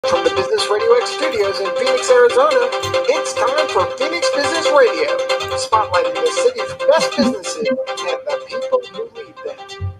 From the Business Radio X studios in Phoenix, Arizona, it's time for Phoenix Business Radio, spotlighting the city's best businesses and the people who lead them.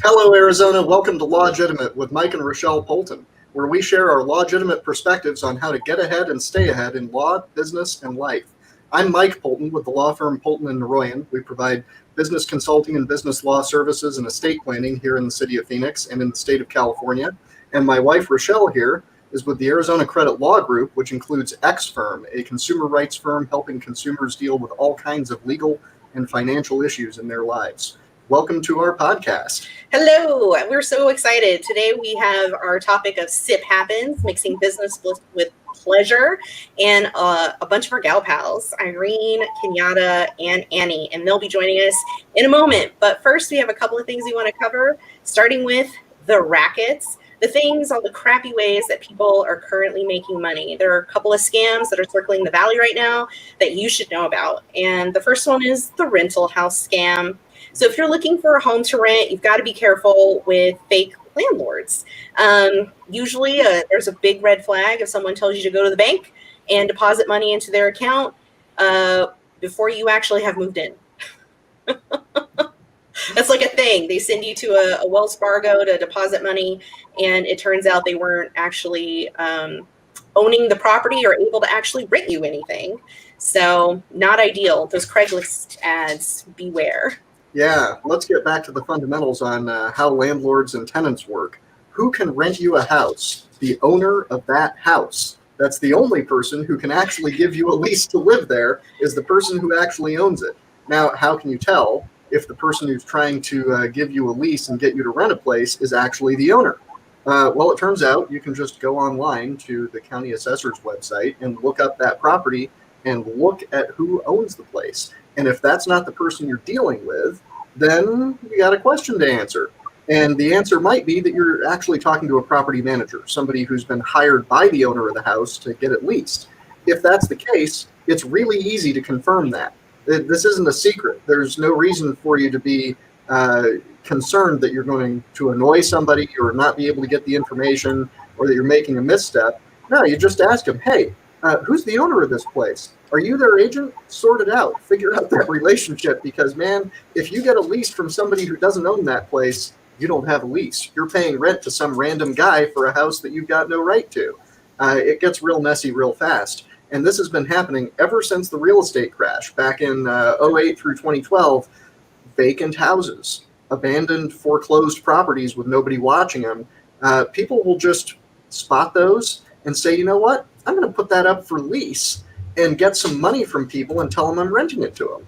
Hello, Arizona. Welcome to Lawgitimate with Mike and Rochelle Poulton, where we share our legitimate perspectives on how to get ahead and stay ahead in law, business, and life. I'm Mike Poulton with the law firm Poulton & Naroyan. We provide business consulting and business law services and estate planning here in the city of Phoenix and in the state of California. And my wife, Rochelle, here is with the Arizona Credit Law Group, which includes X Firm, a consumer rights firm helping consumers deal with all kinds of legal and financial issues in their lives. Welcome to our podcast. Hello, we're so excited. Today we have our topic of SIP Happens, mixing business with pleasure, and a bunch of our gal pals, Irene, Kenyatta, and Annie, and they'll be joining us in a moment. But first, we have a couple of things we want to cover, starting with the rackets. The things, all the crappy ways that people are currently making money. There are a couple of scams that are circling the valley right now that you should know about. And the first one is the rental house scam. So if you're looking for a home to rent, you've got to be careful with fake landlords. Usually there's a big red flag if someone tells you to go to the bank and deposit money into their account before you actually have moved in. That's like a thing. They send you to a Wells Fargo to deposit money, and it turns out they weren't actually owning the property or able to actually rent you anything. So not ideal. Those Craigslist ads, beware. Yeah, let's get back to the fundamentals on how landlords and tenants work. Who can rent you a house? The owner of that house. That's the only person who can actually give you a lease to live there, is the person who actually owns it. Now, how can you tell if the person who's trying to give you a lease and get you to rent a place is actually the owner? Well, it turns out you can just go online to the county assessor's website and look up that property and look at who owns the place. And if that's not the person you're dealing with, then you got a question to answer. And the answer might be that you're actually talking to a property manager, somebody who's been hired by the owner of the house to get it leased. If that's the case, it's really easy to confirm that. This isn't a secret. There's no reason for you to be concerned that you're going to annoy somebody or not be able to get the information or that you're making a misstep. No, you just ask them, hey, who's the owner of this place? Are you their agent? Sort it out. Figure out that relationship, because, man, if you get a lease from somebody who doesn't own that place, you don't have a lease. You're paying rent to some random guy for a house that you've got no right to. It gets real messy real fast. And this has been happening ever since the real estate crash back in 08 through 2012. Vacant houses, abandoned, foreclosed properties with nobody watching them. People will just spot those and say, you know what? I'm going to put that up for lease and get some money from people and tell them I'm renting it to them.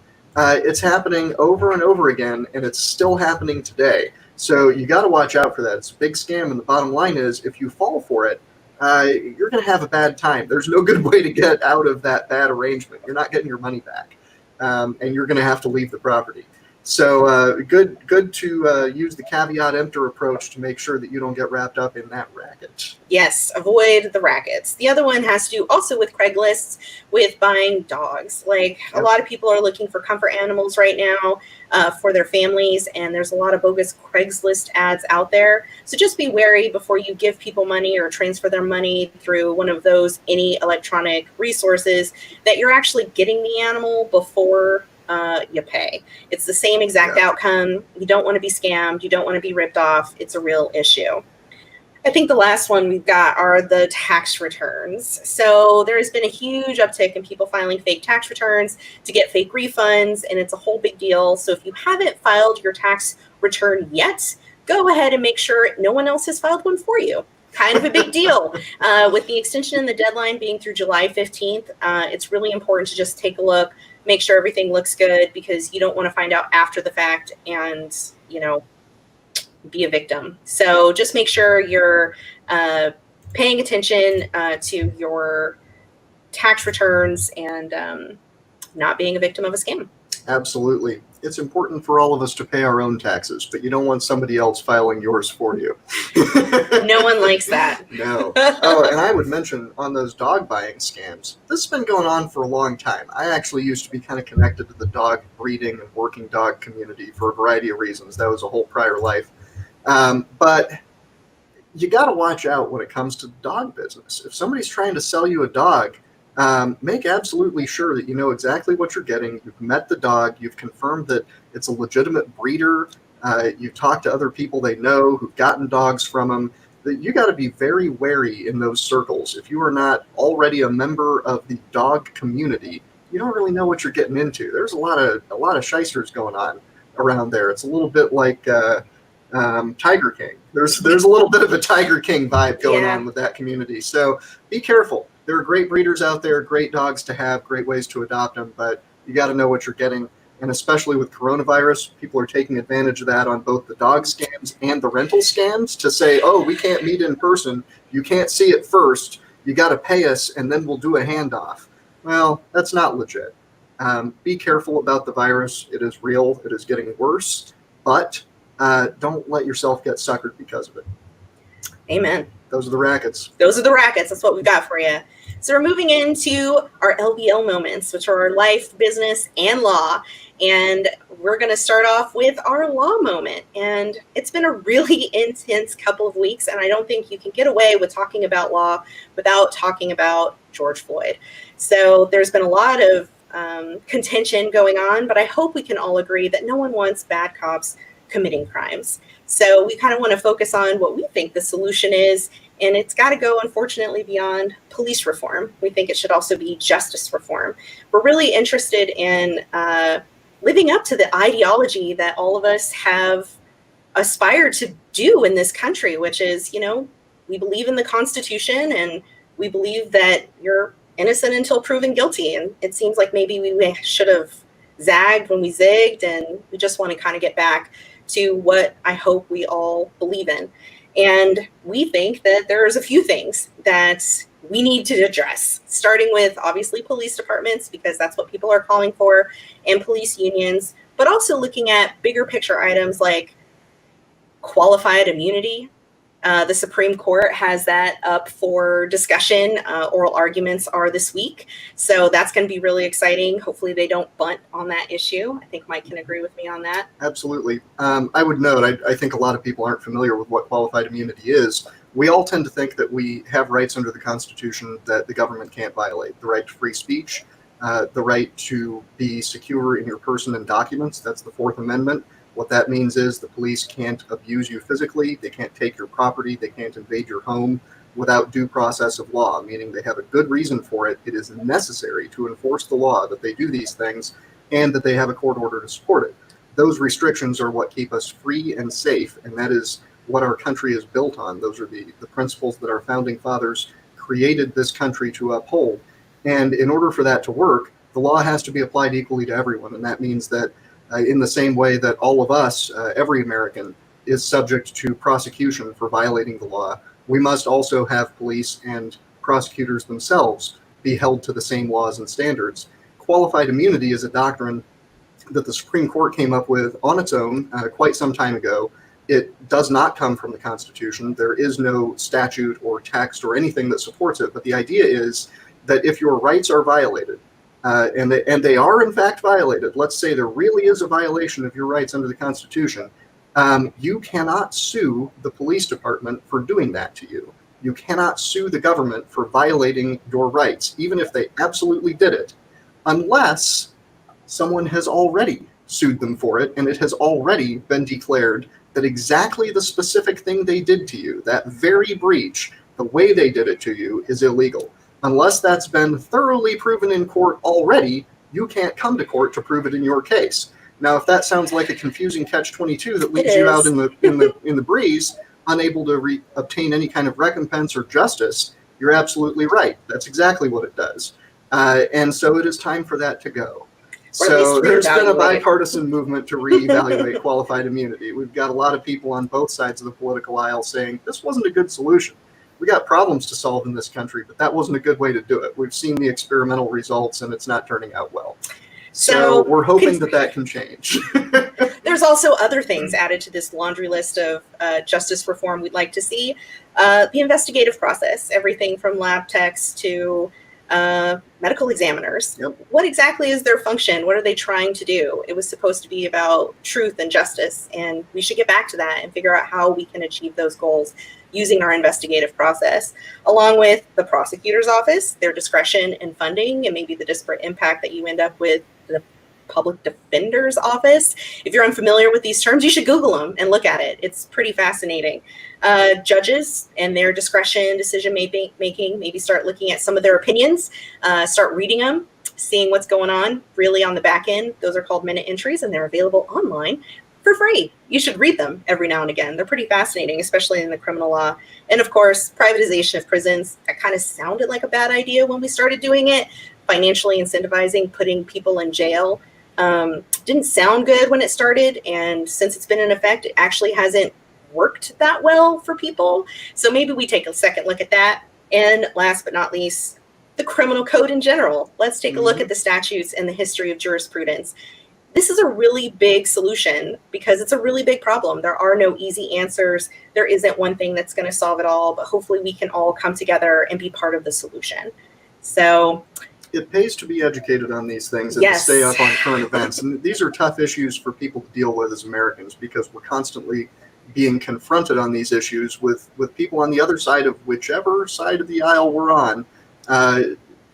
It's happening over and over again, and it's still happening today. So you got to watch out for that. It's a big scam, and the bottom line is if you fall for it, you're going to have a bad time. There's no good way to get out of that bad arrangement. You're not getting your money back, and you're going to have to leave the property. So good to use the caveat emptor approach to make sure that you don't get wrapped up in that racket. Yes, avoid the rackets. The other one has to do also with Craigslist, with buying dogs. Like a lot of people are looking for comfort animals right now for their families, and there's a lot of bogus Craigslist ads out there. So just be wary before you give people money or transfer their money through one of those any electronic resources that you're actually getting the animal before you pay. It's the same exact outcome. You don't want to be scammed. You don't want to be ripped off. It's a real issue. I think the last one we've got are the tax returns. So there has been a huge uptick in people filing fake tax returns to get fake refunds, and it's a whole big deal. So if you haven't filed your tax return yet, go ahead and make sure no one else has filed one for you. Kind of a big deal. With the extension and the deadline being through July 15th, it's really important to just take a look, make sure everything looks good, because you don't want to find out after the fact and, be a victim. So just make sure you're paying attention to your tax returns and not being a victim of a scam. Absolutely. It's important for all of us to pay our own taxes, but you don't want somebody else filing yours for you. No one likes that. No. Oh, and I would mention on those dog buying scams, this has been going on for a long time. I actually used to be kind of connected to the dog breeding and working dog community for a variety of reasons. That was a whole prior life. But you got to watch out when it comes to the dog business. If somebody's trying to sell you a dog, make absolutely sure that you know exactly what you're getting. You've met the dog. You've confirmed that it's a legitimate breeder. You've talked to other people they know who've gotten dogs from them. You got to be very wary in those circles. If you are not already a member of the dog community, you don't really know what you're getting into. There's a lot of shysters going on around there. It's a little bit like Tiger King. There's a little bit of a Tiger King vibe going on with that community. So be careful. There are great breeders out there, great dogs to have, great ways to adopt them, but you got to know what you're getting. And especially with coronavirus, people are taking advantage of that on both the dog scams and the rental scams to say, oh, we can't meet in person. You can't see it first. You got to pay us, and then we'll do a handoff. Well, that's not legit. Be careful about the virus. It is real. It is getting worse, but don't let yourself get suckered because of it. Amen. Those are the rackets. Those are the rackets. That's what we've got for you. So we're moving into our LBL moments, which are our life, business, and law. And we're going to start off with our law moment. And it's been a really intense couple of weeks, and I don't think you can get away with talking about law without talking about George Floyd. So there's been a lot of contention going on, but I hope we can all agree that no one wants bad cops committing crimes. So we kind of want to focus on what we think the solution is, and it's got to go, unfortunately, beyond police reform. We think it should also be justice reform. We're really interested in living up to the ideology that all of us have aspired to do in this country, which is, we believe in the Constitution, and we believe that you're innocent until proven guilty. And it seems like maybe we should have zagged when we zigged, and we just want to kind of get back to what I hope we all believe in. And we think that there's a few things that we need to address, starting with obviously police departments, because that's what people are calling for, and police unions, but also looking at bigger picture items like qualified immunity. The Supreme Court has that up for discussion. Oral arguments are this week. So that's going to be really exciting. Hopefully they don't bunt on that issue. I think Mike can agree with me on that. Absolutely. I would note, I think a lot of people aren't familiar with what qualified immunity is. We all tend to think that we have rights under the Constitution that the government can't violate. The right to free speech, the right to be secure in your person and documents. That's the Fourth Amendment. What that means is the police can't abuse you physically, they can't take your property, they can't invade your home without due process of law, meaning they have a good reason for it. It is necessary to enforce the law that they do these things and that they have a court order to support it. Those restrictions are what keep us free and safe, and that is what our country is built on. Those are the principles that our founding fathers created this country to uphold. And in order for that to work, the law has to be applied equally to everyone, and that means that in the same way that all of us, every American, is subject to prosecution for violating the law, we must also have police and prosecutors themselves be held to the same laws and standards. Qualified immunity is a doctrine that the Supreme Court came up with on its own quite some time ago. It does not come from the Constitution. There is no statute or text or anything that supports it, but the idea is that if your rights are violated, and they are in fact violated. Let's say there really is a violation of your rights under the Constitution. You cannot sue the police department for doing that to you. You cannot sue the government for violating your rights, even if they absolutely did it, unless someone has already sued them for it, and it has already been declared that exactly the specific thing they did to you, that very breach, the way they did it to you, is illegal. Unless that's been thoroughly proven in court already, you can't come to court to prove it in your case. Now, if that sounds like a confusing catch-22 that leaves you out in the breeze, unable to obtain any kind of recompense or justice, you're absolutely right. That's exactly what it does. And so it is time for that to go. So there's been a bipartisan movement to reevaluate qualified immunity. We've got a lot of people on both sides of the political aisle saying this wasn't a good solution. We got problems to solve in this country, but that wasn't a good way to do it. We've seen the experimental results, and it's not turning out well. So we're hoping that can change. There's also other things added to this laundry list of justice reform we'd like to see. The investigative process, everything from lab techs to medical examiners. Yep. What exactly is their function? What are they trying to do? It was supposed to be about truth and justice, and we should get back to that and figure out how we can achieve those goals. using our investigative process, along with the prosecutor's office, their discretion and funding, and maybe the disparate impact that you end up with the public defender's office. If you're unfamiliar with these terms, you should Google them and look at it. It's pretty fascinating. Judges and their discretion, decision making, maybe start looking at some of their opinions, start reading them, seeing what's going on really on the back end. Those are called minute entries, and they're available online for free. You should read them every now and again. They're pretty fascinating, especially in the criminal law. And of course, privatization of prisons. That kind of sounded like a bad idea when we started doing it. Financially incentivizing putting people in jail didn't sound good when it started. And since it's been in effect, it actually hasn't worked that well for people. So maybe we take a second look at that. And last but not least, the criminal code in general. Let's take a look at the statutes and the history of jurisprudence. This is a really big solution because it's a really big problem. There are no easy answers. There isn't one thing that's going to solve it all, but hopefully we can all come together and be part of the solution. So it pays to be educated on these things and to stay up on current events. And these are tough issues for people to deal with as Americans because we're constantly being confronted on these issues with people on the other side of whichever side of the aisle we're on,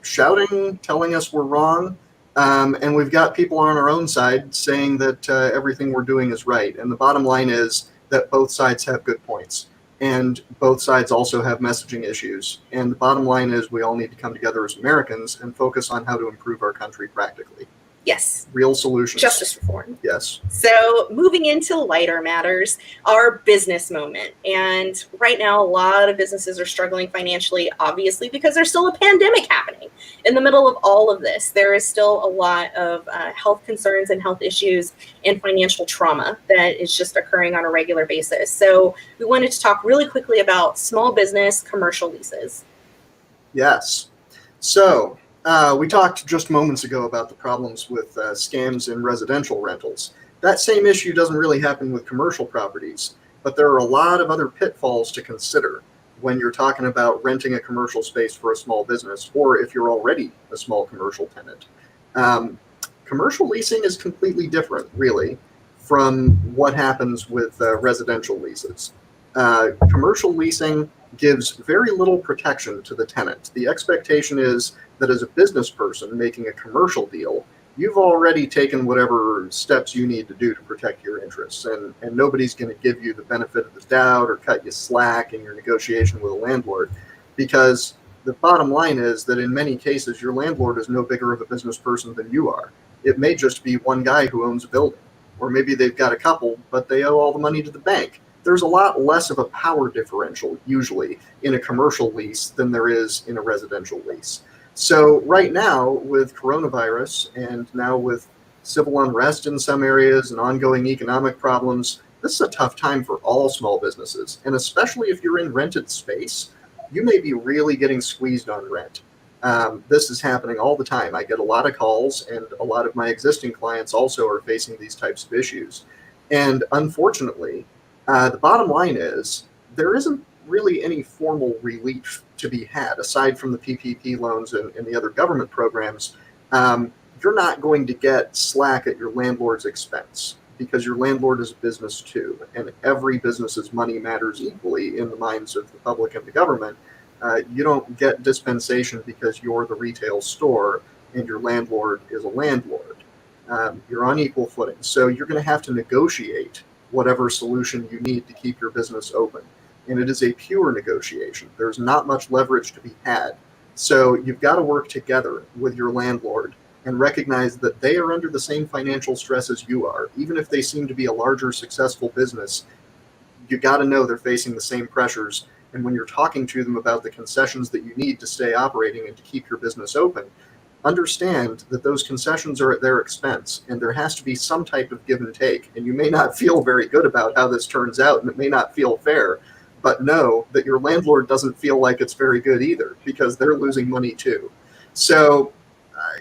shouting, telling us we're wrong. And we've got people on our own side saying that everything we're doing is right. And the bottom line is that both sides have good points. And both sides also have messaging issues. And the bottom line is we all need to come together as Americans and focus on how to improve our country practically. Yes. Real solutions. Justice reform. Yes. So moving into lighter matters, our business moment. And right now, a lot of businesses are struggling financially, obviously, because there's still a pandemic happening. In the middle of all of this, there is still a lot of health concerns and health issues and financial trauma that is just occurring on a regular basis. So we wanted to talk really quickly about small business commercial leases. Yes. So we talked just moments ago about the problems with scams in residential rentals. That same issue doesn't really happen with commercial properties, but there are a lot of other pitfalls to consider when you're talking about renting a commercial space for a small business, or if you're already a small commercial tenant. Commercial leasing is completely different, really, from what happens with residential leases. Commercial leasing gives very little protection to the tenant. The expectation is that as a business person making a commercial deal, you've already taken whatever steps you need to do to protect your interests, and nobody's going to give you the benefit of the doubt or cut you slack in your negotiation with a landlord, because the bottom line is that in many cases, your landlord is no bigger of a business person than you are. It may just be one guy who owns a building, or maybe they've got a couple, but they owe all the money to the bank. There's a lot less of a power differential usually in a commercial lease than there is in a residential lease. So right now with coronavirus and now with civil unrest in some areas and ongoing economic problems, this is a tough time for all small businesses. And especially if you're in rented space, you may be really getting squeezed on rent. This is happening all the time. I get a lot of calls, and a lot of my existing clients also are facing these types of issues. And unfortunately, the bottom line is there isn't really any formal relief to be had aside from the PPP loans and the other government programs. You're not going to get slack at your landlord's expense because your landlord is a business too, and every business's money matters equally in the minds of the public and the government. You don't get dispensation because you're the retail store and your landlord is a landlord. You're on equal footing, so you're going to have to negotiate whatever solution you need to keep your business open. And it is a pure negotiation. There's not much leverage to be had. So you've got to work together with your landlord and recognize that they are under the same financial stress as you are. Even if they seem to be a larger, successful business, you got to know they're facing the same pressures. And when you're talking to them about the concessions that you need to stay operating and to keep your business open, understand that those concessions are at their expense, and there has to be some type of give and take. And you may not feel very good about how this turns out, and it may not feel fair, but know that your landlord doesn't feel like it's very good either, because they're losing money too. So,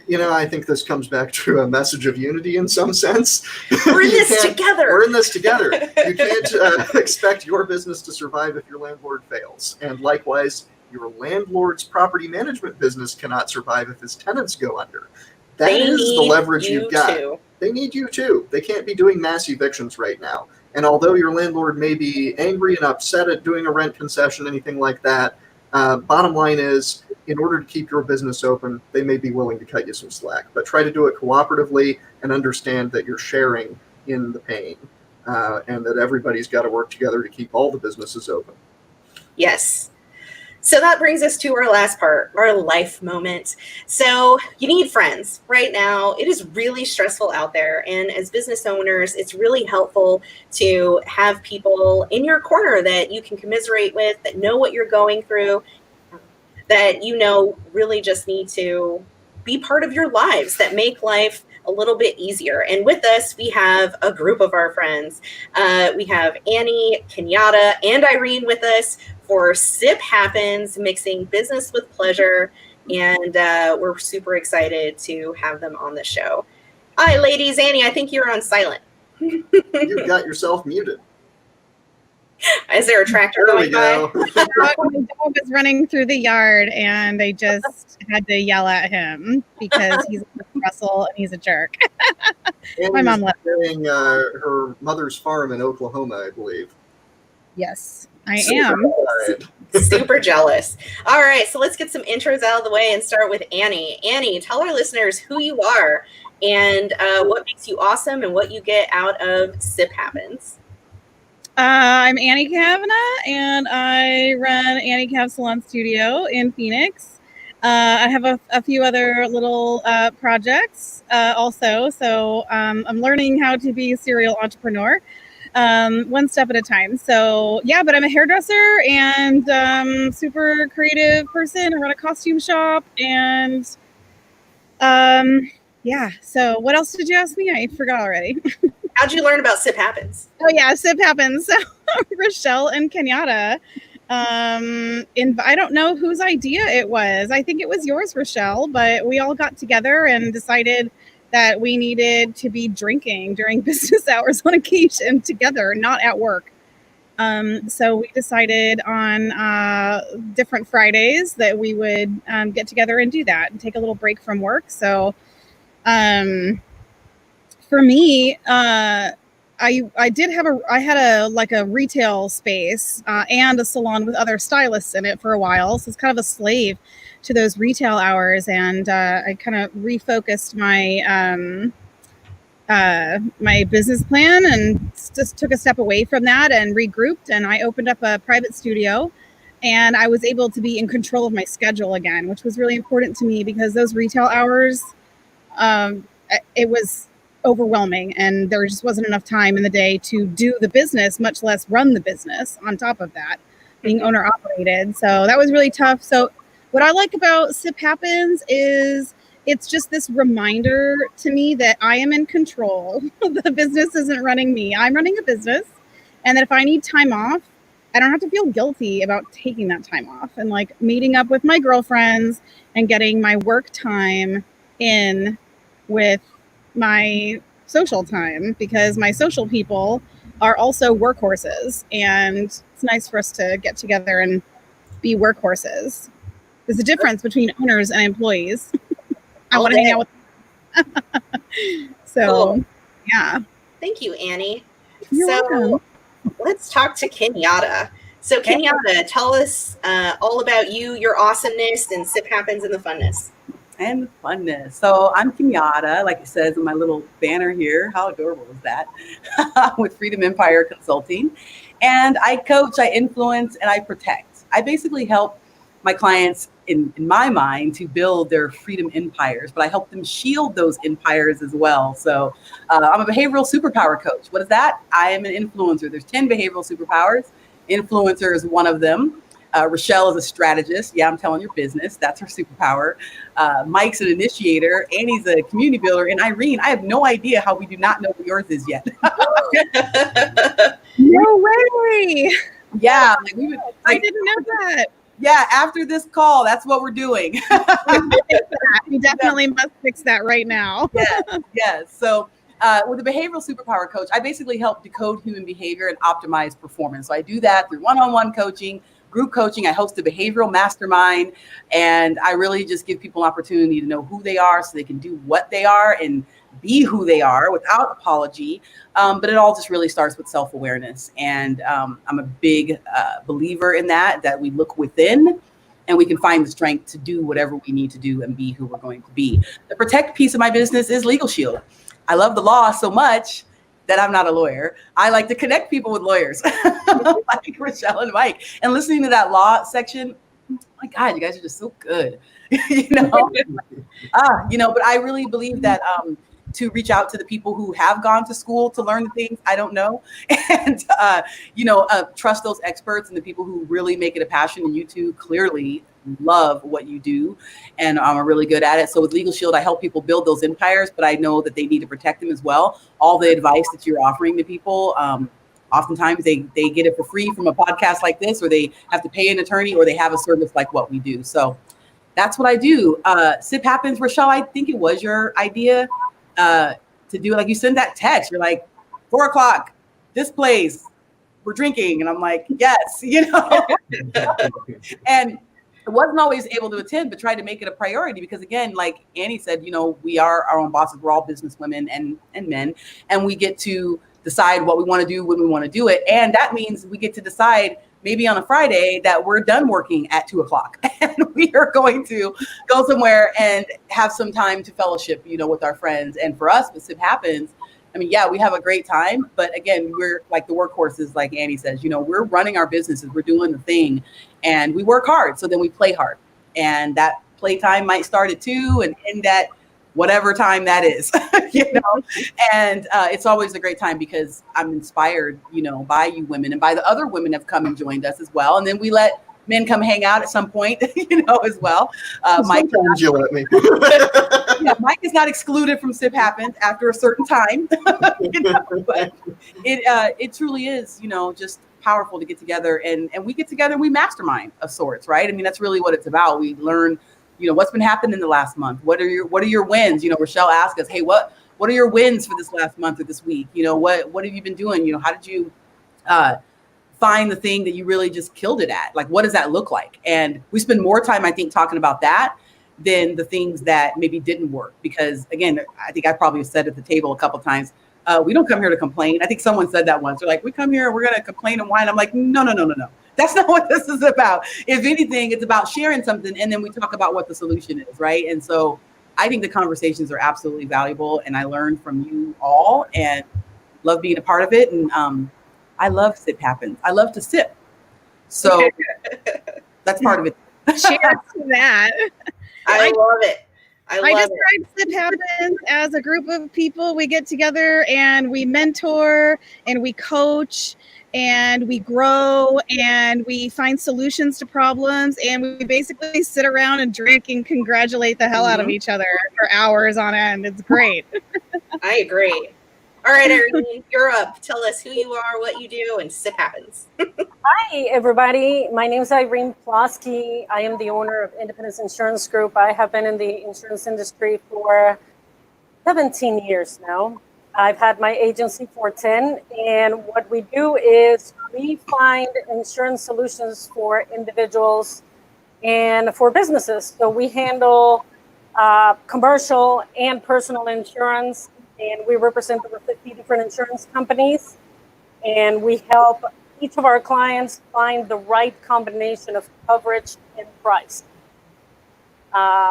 I think this comes back to a message of unity in some sense. We're in this together. We're in this together. You can't expect your business to survive if your landlord fails. And likewise, your landlord's property management business cannot survive if his tenants go under. That is the leverage you've got. They need you too. They can't be doing mass evictions right now. And although your landlord may be angry and upset at doing a rent concession, anything like that, bottom line is, in order to keep your business open, they may be willing to cut you some slack. But try to do it cooperatively and understand that you're sharing in the pain, and that everybody's got to work together to keep all the businesses open. Yes. So that brings us to our last part, our life moment. So you need friends. Right now, it is really stressful out there. And as business owners, it's really helpful to have people in your corner that you can commiserate with, that know what you're going through, that you know really just need to be part of your lives, that make life a little bit easier. And with us, we have a group of our friends. We have Annie, Kenyatta, and Irene with us for Sip Happens, mixing business with pleasure. And we're super excited to have them on the show. Hi, ladies. Annie, I think you're on silent. You've got yourself muted. Is there a tractor There we going by? go. My dog is running through the yard, and I just had to yell at him because he's a Russell and he's a jerk. My mom left. Her mother's farm in Oklahoma, I believe. Yes, I am. Super jealous. All right, so let's get some intros out of the way and start with Annie. Annie, tell our listeners who you are and what makes you awesome and what you get out of Sip Happens. I'm Annie Kavanagh, and I run Annie Cav Salon Studio in Phoenix. I have a few other little projects also, so I'm learning how to be a serial entrepreneur, one step at a time. So yeah, but I'm a hairdresser and super creative person. I run a costume shop, and yeah. So what else did you ask me? I forgot already. How'd you learn about Sip Happens? Oh yeah, Sip Happens. So Rochelle and Kenyatta. I don't know whose idea it was. I think it was yours, Rochelle, but we all got together and decided that we needed to be drinking during business hours on occasion together, not at work. So we decided on different Fridays that we would get together and do that and take a little break from work. So for me, I had a retail space and a salon with other stylists in it for a while. So it's kind of a slave to those retail hours. And I kind of refocused my business plan and just took a step away from that and regrouped. And I opened up a private studio, and I was able to be in control of my schedule again, which was really important to me because those retail hours, it was overwhelming, and there just wasn't enough time in the day to do the business, much less run the business on top of that, being owner operated. So that was really tough. So what I like about Sip Happens is it's just this reminder to me that I am in control. The business isn't running me. I'm running a business, and that if I need time off, I don't have to feel guilty about taking that time off and like meeting up with my girlfriends and getting my work time in with my social time, because my social people are also workhorses, and it's nice for us to get together and be workhorses. There's a difference between owners and employees. I want to hang out with so cool. Yeah. Thank you, Annie. You're welcome. Let's talk to Kenyatta. So Kenyatta, tell us all about you, your awesomeness, and Sip Happens and the funness. And funness. So I'm Kenyatta, like it says in my little banner here. How adorable is that? With Freedom Empire Consulting. And I coach, I influence, and I protect. I basically help my clients, in my mind, to build their freedom empires, but I help them shield those empires as well. So I'm a behavioral superpower coach. What is that? I am an influencer. There's 10 behavioral superpowers. Influencer is one of them. Rochelle is a strategist. Yeah, I'm telling your business. That's her superpower. Mike's an initiator. Annie's a community builder. And Irene, I have no idea how we do not know what yours is yet. No way. Yeah. I didn't know that. Yeah, after this call, that's what we're doing. We definitely must fix that right now. Yes. So with the behavioral superpower coach, I basically help decode human behavior and optimize performance. So I do that through one-on-one coaching, group coaching. I host a behavioral mastermind, and I really just give people an opportunity to know who they are so they can do what they are and be who they are without apology. But it all just really starts with self-awareness. And I'm a big believer in that we look within and we can find the strength to do whatever we need to do and be who we're going to be. The protect piece of my business is Legal Shield. I love the law so much that I'm not a lawyer. I like to connect people with lawyers like Rochelle and Mike. And listening to that law section, oh my God, you guys are just so good. But I really believe that to reach out to the people who have gone to school to learn the things I don't know, and trust those experts and the people who really make it a passion. And you two clearly love what you do and are really good at it. So with Legal Shield, I help people build those empires, but I know that they need to protect them as well. All the advice that you're offering to people, oftentimes they get it for free from a podcast like this, or they have to pay an attorney, or they have a service like what we do. So that's what I do. SIP happens, Rochelle, I think it was your idea to do it. Like, you send that text, you're like, 4:00, this place, we're drinking. And I'm like, yes, and I wasn't always able to attend, but tried to make it a priority because, again, like Annie said, we are our own bosses. We're all business women and men, and we get to decide what we want to do when we want to do it. And that means we get to decide maybe on a Friday that we're done working at 2:00 and we are going to go somewhere and have some time to fellowship, with our friends. And for us, what SIP happens, I mean, yeah, we have a great time, but again, we're like the workhorses, like Annie says, we're running our businesses, we're doing the thing, and we work hard. So then we play hard, and that playtime might start at 2 and end at whatever time that is, and it's always a great time because I'm inspired, by you women and by the other women have come and joined us as well. And then we let men come hang out at some point, as well. Mike, sometimes you let me. yeah, Mike is not excluded from SIP Happens after a certain time, but it truly is, just powerful to get together and we get together and we mastermind of sorts, right? I mean, that's really what it's about. We learn, what's been happening in the last month. What are your wins? Rochelle asked us, hey, what are your wins for this last month or this week? What have you been doing? How did you find the thing that you really just killed it at? Like, what does that look like? And we spend more time, I think, talking about that than the things that maybe didn't work. Because again, I think I probably said at the table a couple of times, we don't come here to complain. I think someone said that once. They're like, we come here, we're going to complain and whine. I'm like, no. That's not what this is about. If anything, it's about sharing something, and then we talk about what the solution is, right? And so I think the conversations are absolutely valuable, and I learned from you all and love being a part of it. And I love SIP Happens. I love to sip. So that's part of it. Cheers to that. I love it. I describe SIP Happens as a group of people. We get together and we mentor and we coach and we grow and we find solutions to problems, and we basically sit around and drink and congratulate the hell out of each other for hours on end. It's great. I agree. All right, Irene, you're up. Tell us who you are, what you do, and SIP Happens. Hi, everybody. My name is Irene Plosky. I am the owner of Independence Insurance Group. I have been in the insurance industry for 17 years now. I've had my agency for 10, and what we do is we find insurance solutions for individuals and for businesses. So we handle commercial and personal insurance, and we represent over 50 different insurance companies, and we help each of our clients find the right combination of coverage and price.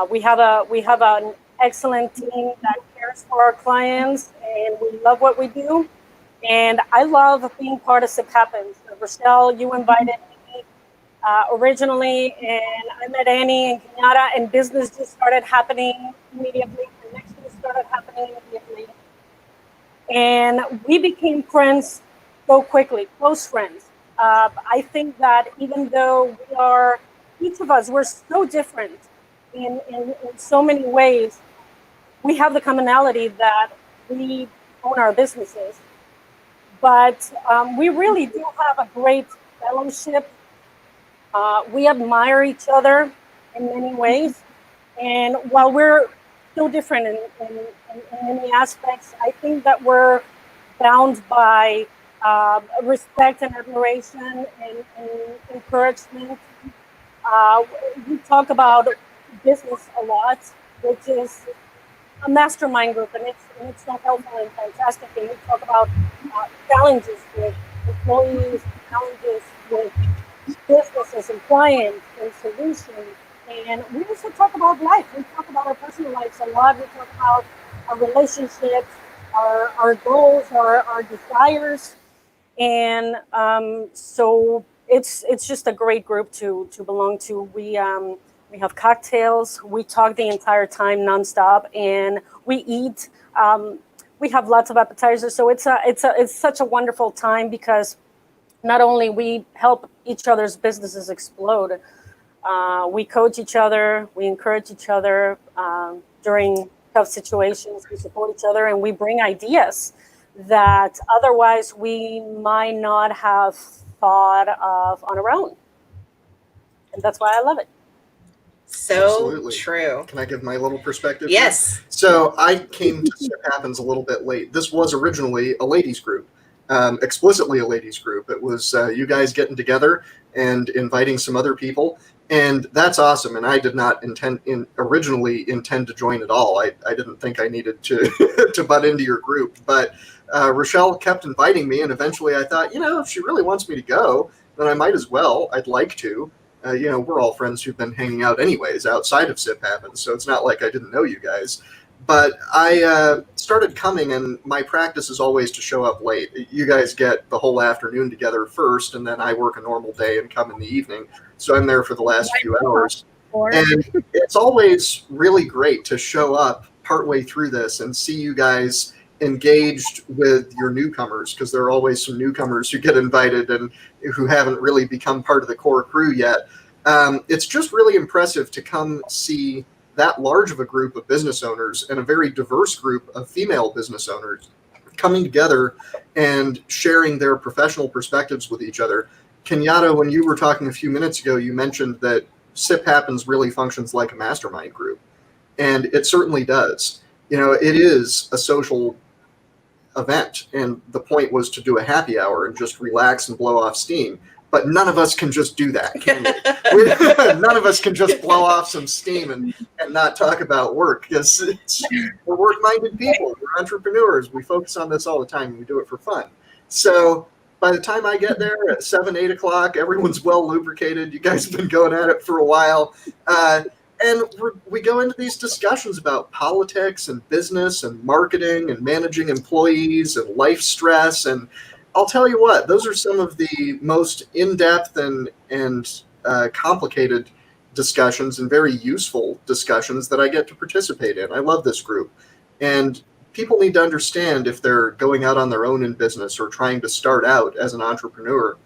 We have an excellent team that cares for our clients, and we love what we do. And I love being part of SIP Happens. Rochelle, you invited me originally, and I met Annie and Kenyatta, and business just started happening immediately. The next thing started happening immediately. And we became friends so quickly, close friends. I think that even though each of us, we're so different in so many ways, we have the commonality that we own our businesses. But we really do have a great fellowship. We admire each other in many ways. And while we're so different in many aspects, I think that we're bound by respect and admiration and encouragement. We talk about business a lot, which is a mastermind group, and it's so helpful and fantastic. And we talk about challenges with employees, challenges with businesses and clients and solutions. And we also talk about life. We talk about our personal lives a lot. We talk about our relationships, our goals, our desires. And so it's just a great group to belong to. We have cocktails. We talk the entire time nonstop, and we eat. We have lots of appetizers. So it's such a wonderful time because not only we help each other's businesses explode, we coach each other, we encourage each other during tough situations, we support each other, and we bring ideas that otherwise we might not have thought of on our own. And that's why I love it. So Absolutely. true. Can I give my little perspective? Yes. Here? So I came to Sip Happens a little bit late. This was originally a ladies group, explicitly a ladies group. It was you guys getting together and inviting some other people. And that's awesome. And I did not originally intend to join at all. I didn't think I needed to to butt into your group. But Rochelle kept inviting me. And eventually I thought, if she really wants me to go, then I might as well. I'd like to. We're all friends who've been hanging out anyways outside of Sip Happens. So it's not like I didn't know you guys. But I started coming, and my practice is always to show up late. You guys get the whole afternoon together first, and then I work a normal day and come in the evening. So I'm there for the last few hours. And it's always really great to show up partway through this and see you guys engaged with your newcomers, because there are always some newcomers who get invited and who haven't really become part of the core crew yet. It's just really impressive to come see that large of a group of business owners and a very diverse group of female business owners coming together and sharing their professional perspectives with each other. Kenyatta, when you were talking a few minutes ago, you mentioned that Sip Happens really functions like a mastermind group. And it certainly does. It is a social event. And the point was to do a happy hour and just relax and blow off steam. But none of us can just do that, can we? None of us can just blow off some steam and not talk about work, because we're work-minded people. We're entrepreneurs. We focus on this all the time, and we do it for fun. So by the time I get there at 7, 8 o'clock, everyone's well lubricated. You guys have been going at it for a while. And we go into these discussions about politics and business and marketing and managing employees and life stress. And I'll tell you what, those are some of the most in-depth and complicated discussions and very useful discussions that I get to participate in. I love this group. And people need to understand, if they're going out on their own in business or trying to start out as an entrepreneur,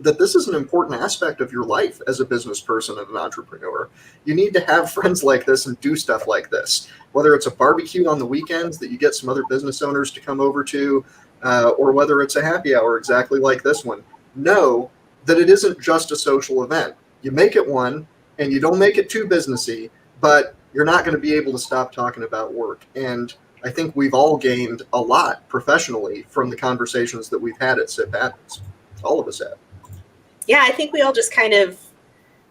that this is an important aspect of your life as a business person and an entrepreneur. You need to have friends like this and do stuff like this, whether it's a barbecue on the weekends that you get some other business owners to come over to, or whether it's a happy hour exactly like this one. Know that it isn't just a social event. You make it one, and you don't make it too businessy, but you're not going to be able to stop talking about work. And I think we've all gained a lot professionally from the conversations that we've had at Sip Happens. All of us have. Yeah, I think we all just kind of,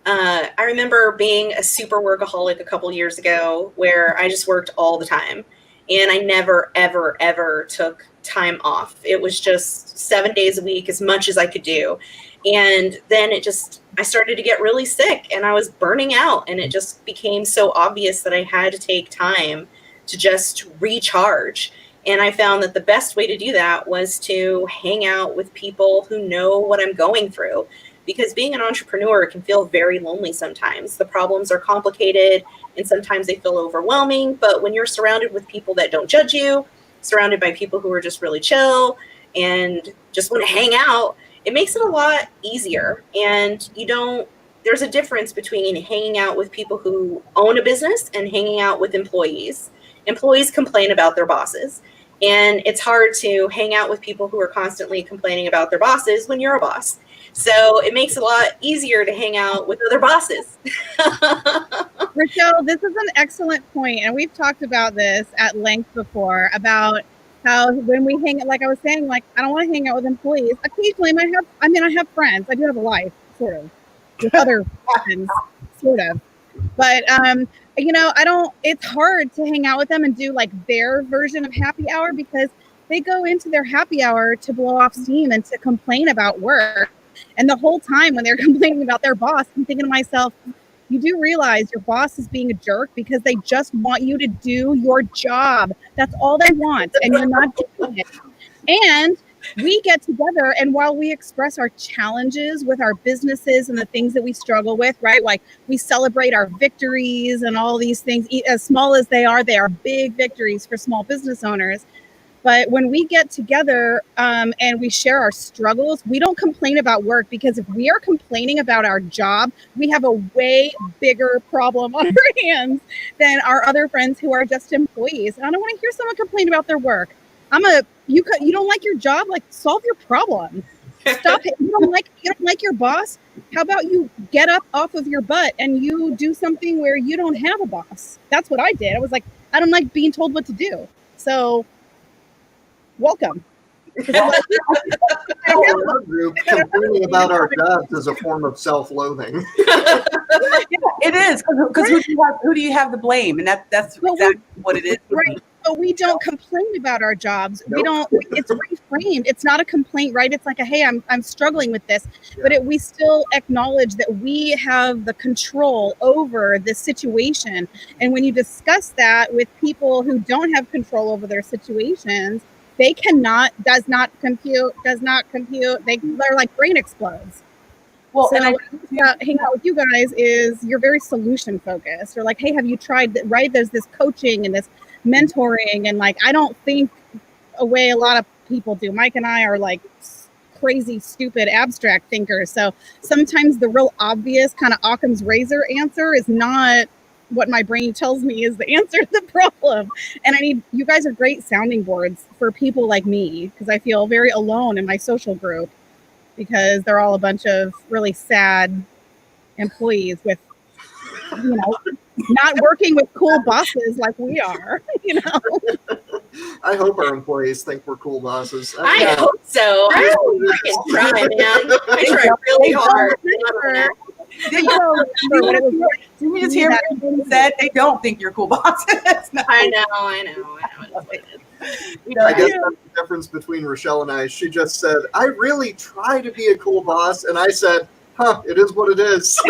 I remember being a super workaholic a couple years ago where I just worked all the time. And I never, ever, ever took time off. It was just 7 days a week, as much as I could do. And then I started to get really sick and I was burning out. And it just became so obvious that I had to take time to just recharge. And I found that the best way to do that was to hang out with people who know what I'm going through. Because being an entrepreneur can feel very lonely sometimes. The problems are complicated and sometimes they feel overwhelming. But when you're surrounded with people that don't judge you, surrounded by people who are just really chill and just want to hang out, it makes it a lot easier. And there's a difference between hanging out with people who own a business and hanging out with employees. Employees complain about their bosses. And it's hard to hang out with people who are constantly complaining about their bosses when you're a boss. So it makes it a lot easier to hang out with other bosses. Rochelle, this is an excellent point, and we've talked about this at length before, about how when we hang, like I was saying, like I don't want to hang out with employees. Occasionally, I have friends. I do have a life, sort of, with other friends, sort of. But I don't. It's hard to hang out with them and do like their version of happy hour because they go into their happy hour to blow off steam and to complain about work. And the whole time when they're complaining about their boss, I'm thinking to myself, you do realize your boss is being a jerk because they just want you to do your job. That's all they want, and you're not doing it. And we get together, and while we express our challenges with our businesses and the things that we struggle with, right? Like we celebrate our victories and all these things, as small as they are big victories for small business owners. But when we get together and we share our struggles, we don't complain about work, because if we are complaining about our job, we have a way bigger problem on our hands than our other friends who are just employees. And I don't want to hear someone complain about their work. You don't like your job? Like, solve your problem. Stop it. You don't like your boss? How about you get up off of your butt and you do something where you don't have a boss? That's what I did. I was like, I don't like being told what to do. So welcome. Our group, complaining about our jobs is a form of self-loathing. Yeah, it is, because who do you have to blame? And that's exactly what it is. Right. But we don't complain about our jobs. Nope. We don't. It's reframed. It's not a complaint, right? It's like hey, I'm struggling with this, but we still acknowledge that we have the control over this situation. And when you discuss that with people who don't have control over their situations, they does not compute. They're like brain explodes. Well, So and hang out with you guys is you're very solution focused. Or like, hey, have you tried that? Right? There's this coaching and this mentoring, and like I don't think a way a lot of people do. Mike and I are like crazy, stupid, abstract thinkers. So sometimes the real obvious kind of Occam's razor answer is not what my brain tells me is the answer to the problem. And you guys are great sounding boards for people like me, because I feel very alone in my social group because they're all a bunch of really sad employees with, not working with cool bosses like we are, I hope our employees think we're cool bosses. I hope so. I freaking try, man. I try really hard. did you just hear what you said? They don't think you're cool bosses. No. I know. I guess that's the difference between Rochelle and I. She just said, I really try to be a cool boss. And I said, it is what it is.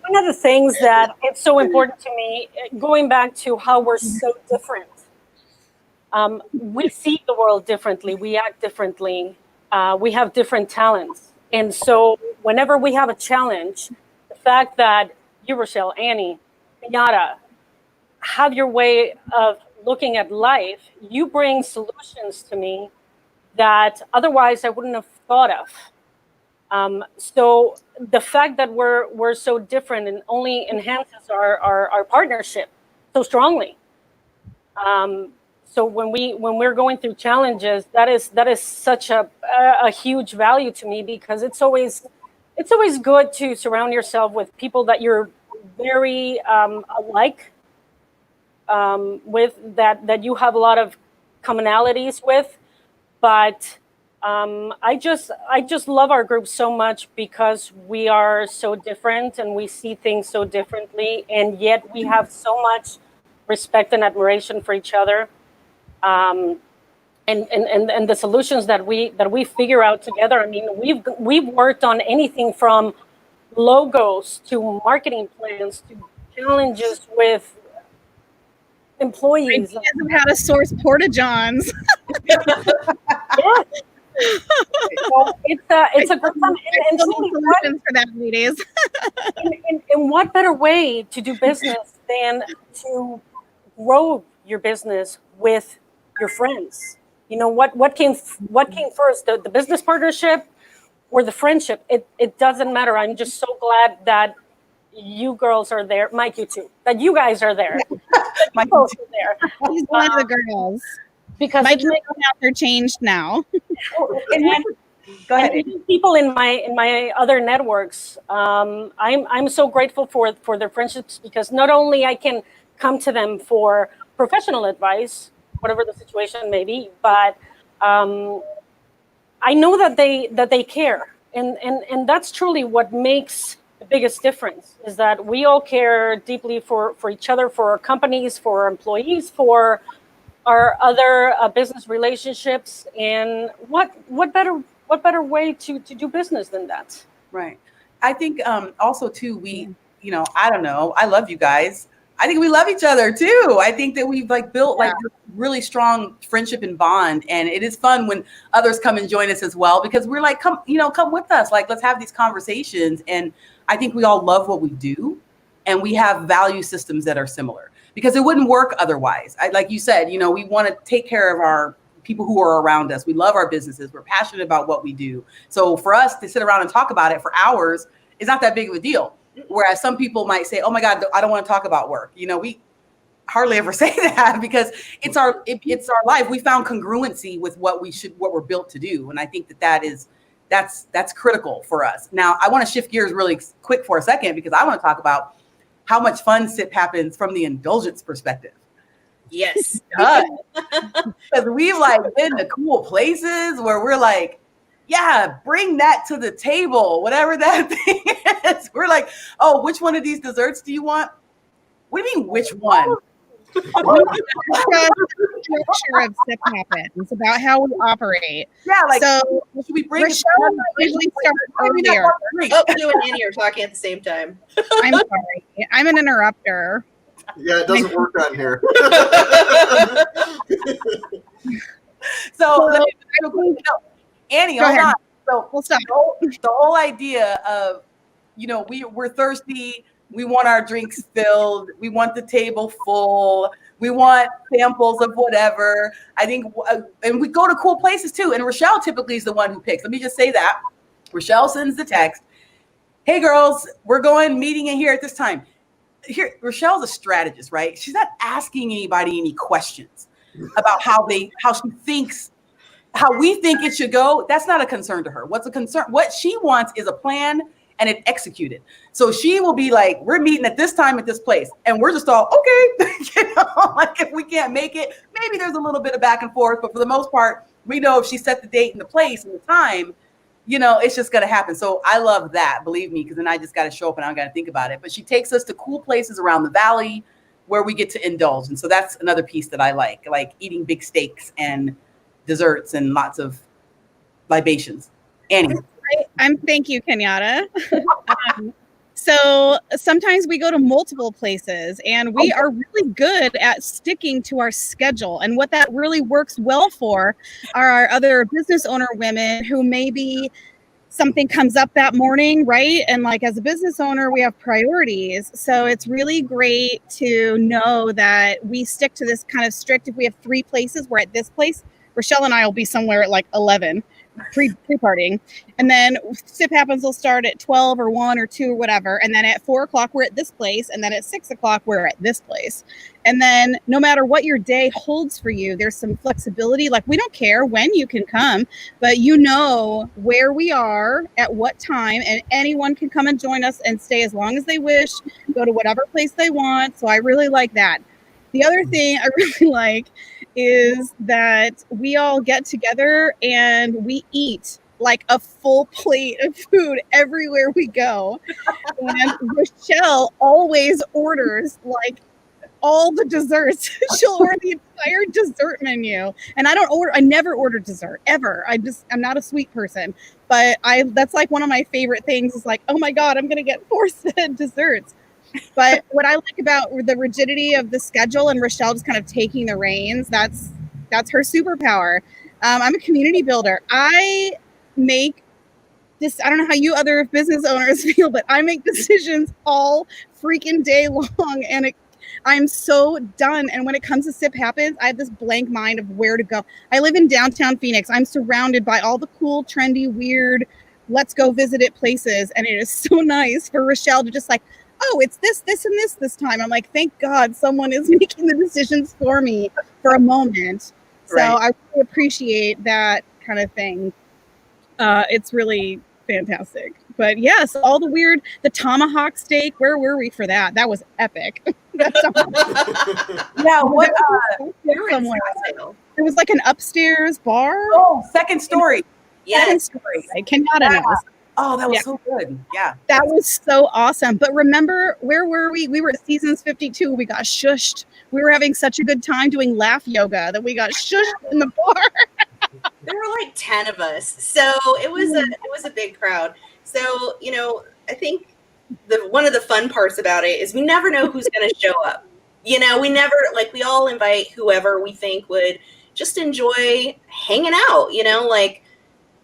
One of the things that it's so important to me, going back to how we're so different, we see the world differently, we act differently, we have different talents. And so whenever we have a challenge, the fact that you, Rochelle, Annie, Kenyatta, have your way of looking at life, you bring solutions to me that otherwise I wouldn't have thought of. So the fact that we're so different and only enhances our partnership so strongly. So when we're going through challenges, that is such a huge value to me, because it's always good to surround yourself with people that you're very alike with, that you have a lot of commonalities with, but. I just love our group so much because we are so different and we see things so differently, and yet we have so much respect and admiration for each other. And the solutions that we figure out together. I mean, we've worked on anything from logos to marketing plans to challenges with employees. Ideas of how to source porta-johns. Yeah. So it's a good time. And solutions for that, ladies. and what better way to do business than to grow your business with your friends? What came first, the business partnership or the friendship? It doesn't matter. I'm just so glad that you girls are there. Mike, you too. That you guys are there. Mike, both are there. He's one of the girls. Because Mike, they're changed now. and go ahead. And people in my other networks, I'm so grateful for their friendships, because not only I can come to them for professional advice, whatever the situation may be, but I know that they care, and that's truly what makes the biggest difference is that we all care deeply for each other, for our companies, for our employees, for our other business relationships. And what better way to do business than that? Right. I think also too, I don't know. I love you guys. I think we love each other too. I think that we've built really strong friendship and bond. And it is fun when others come and join us as well, because we're like, come with us. Let's have these conversations. And I think we all love what we do, and we have value systems that are similar, because it wouldn't work otherwise. Like you said, we want to take care of our people who are around us. We love our businesses. We're passionate about what we do. So for us to sit around and talk about it for hours is not that big of a deal. Whereas some people might say, oh my God, I don't want to talk about work. We hardly ever say that, because it's our life. We found congruency with what we're built to do. And I think that's critical for us. Now, I want to shift gears really quick for a second, because I want to talk about how much fun SIP happens from the indulgence perspective. Yes. Because we've been to cool places where we're like, yeah, bring that to the table, whatever that thing is. We're like, oh, which one of these desserts do you want? What do you mean, which one? Structure of SIP happens. It's about how we operate. Yeah, so should we bring Rochelle usually starts earlier. Oh, you and Annie are talking at the same time. I'm sorry. I'm an interrupter. Yeah, it doesn't work on here. So Annie, hold on. So we'll stop. The whole idea of, we're thirsty. We want our drinks filled. We want the table full. We want samples of whatever. I think, and we go to cool places too. And Rochelle typically is the one who picks. Let me just say that. Rochelle sends the text. Hey girls, we're going meeting in here at this time. Here, Rochelle's a strategist, right? She's not asking anybody any questions about how she thinks, how we think it should go. That's not a concern to her. What's a concern? What she wants is a plan and it executed. So she will be like, we're meeting at this time at this place. And we're just all, okay. If we can't make it, maybe there's a little bit of back and forth, but for the most part, we know if she set the date and the place and the time, it's just going to happen. So I love that, believe me, because then I just got to show up and I got to think about it. But she takes us to cool places around the valley where we get to indulge. And so that's another piece that I like eating big steaks and desserts and lots of libations. Annie. Thank you, Kenyatta. So sometimes we go to multiple places, and we are really good at sticking to our schedule. And what that really works well for are our other business owner women who maybe something comes up that morning, right? And as a business owner, we have priorities. So it's really great to know that we stick to this kind of strict. If we have 3 places, we're at this place. Rochelle and I will be somewhere at 11. Pre-partying, and then SIP happens will start at 12 or 1 or 2 or whatever, and then at 4 o'clock we're at this place, and then at 6 o'clock we're at this place. And then no matter what your day holds for you, there's some flexibility. We don't care when you can come, but where we are at what time, and anyone can come and join us and stay as long as they wish, go to whatever place they want. So I really like that. The other thing I really like is that we all get together and we eat a full plate of food everywhere we go. And Rochelle always orders all the desserts. She'll order the entire dessert menu. And I never order dessert ever. I'm not a sweet person, but that's one of my favorite things is oh my God, I'm going to get 4 said desserts. But what I like about the rigidity of the schedule and Rochelle just kind of taking the reins, that's her superpower. I'm a community builder. I make this, I don't know how you other business owners feel, but I make decisions all freaking day long, and I'm so done. And when it comes to SIP happens, I have this blank mind of where to go. I live in downtown Phoenix. I'm surrounded by all the cool, trendy, weird, let's go visit it places. And it is so nice for Rochelle to just oh, it's this, and this time. I'm thank God someone is making the decisions for me for a moment. So right. I really appreciate that kind of thing. It's really fantastic. But yes, all the tomahawk steak, where were we for that? That was epic. Yeah, what? It was an upstairs bar. Oh, second story. Yes. Second story. Kenyatta knows. Oh, that was Yeah. so good. Yeah. That was so awesome. But remember, where were we? We were at Seasons 52. We got shushed. We were having such a good time doing laugh yoga that we got shushed in the bar. There were like 10 of us. So it was a big crowd. So, I think one of the fun parts about it is we never know who's going to show up. We never, like, we all invite whoever we think would just enjoy hanging out, like,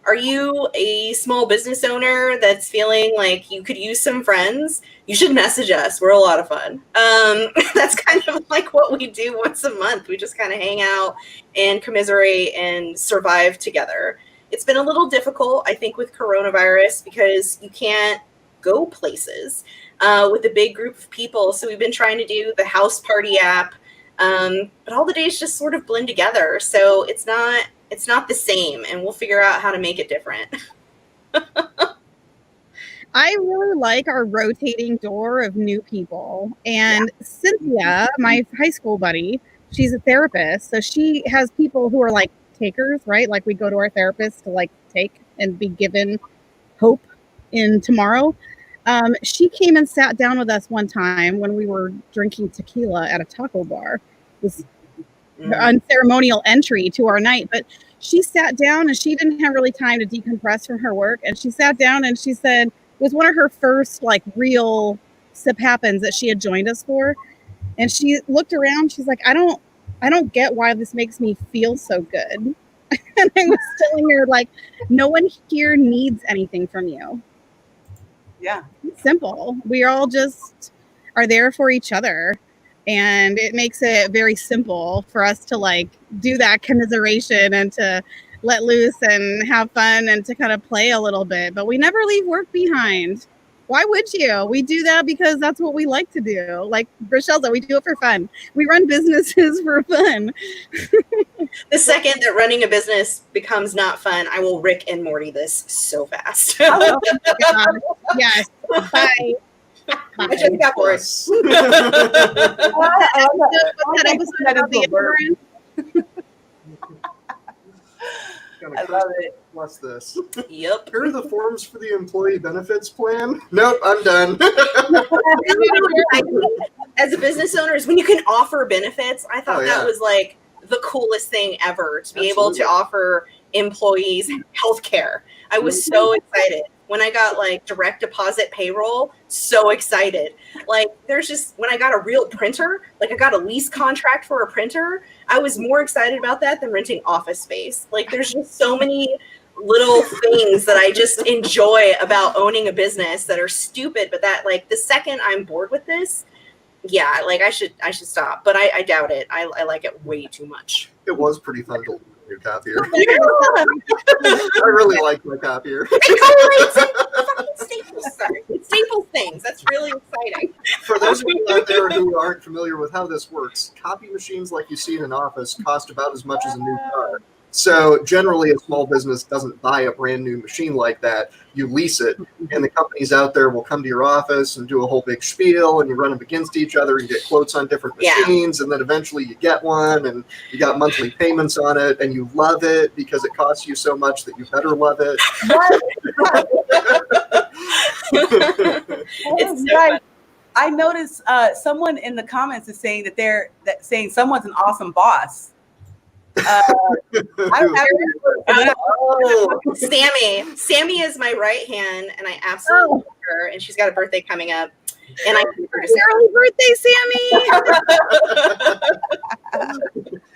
are you a small business owner that's feeling like you could use some friends? You should message us. We're a lot of fun. That's kind of like what we do once a month. We just kind of hang out and commiserate and survive together. It's been a little difficult, I think, with coronavirus because you can't go places with a big group of people. So we've been trying to do the house party app, but all the days just sort of blend together. So it's not the same, and we'll figure out how to make it different. I really like our rotating door of new people. And Cynthia, my high school buddy, she's a therapist. So she has people who are like takers, right? Like we go to our therapist to like take and be given hope in tomorrow. She came and sat down with us one time when we were drinking tequila at a taco bar. It was unceremonial entry to our night, but she sat down and she didn't have really time to decompress from her work. And she sat down and she said, it was one of her first like real sip happens that she had joined us for. And she looked around, she's like, I don't get why this makes me feel so good. And I was telling her, like, no one here needs anything from you. Yeah. It's simple. We all just are there for each other. And it makes it very simple for us to like do that commiseration and to let loose and have fun and to kind of play a little bit. But we never leave work behind. Why would you? We do that because that's what we like to do. Like Rochelle said, we do it for fun. We run businesses for fun. The second that running a business becomes not fun, I will Rick and Morty this so fast. Oh, God. Yes. Bye. I just got bored. I love it. Plus this. Yep. Here are the forms for the employee benefits plan. Nope, I'm done. As a business owner, is when you can offer benefits. I thought that was like the coolest thing ever to be able to offer employees healthcare. I was so excited. When I got like direct deposit payroll, so excited. Like there's just, when I got a real printer, like I got a lease contract for a printer, I was more excited about that than renting office space. Like there's just so many little things that I just enjoy about owning a business that are stupid, but that like the second I'm bored with this, yeah, like I should stop, but I doubt it. I like it way too much. It was pretty fun to your copier. I really like my copier. It staples things. That's really exciting. For those of you out there who aren't familiar with how this works, copy machines like you see in an office cost about as much as a new car. So generally, a small business doesn't buy a brand new machine like that. You lease it, and the companies out there will come to your office and do a whole big spiel, and you run them against each other and get quotes on different machines, and then eventually you get one, and you got monthly payments on it, and you love it because it costs you so much that you better love it. It's so fun. I noticed someone in the comments is saying that saying someone's an awesome boss. Sammy is my right hand, and I absolutely love her. And she's got a birthday coming up, and I early birthday, Sammy!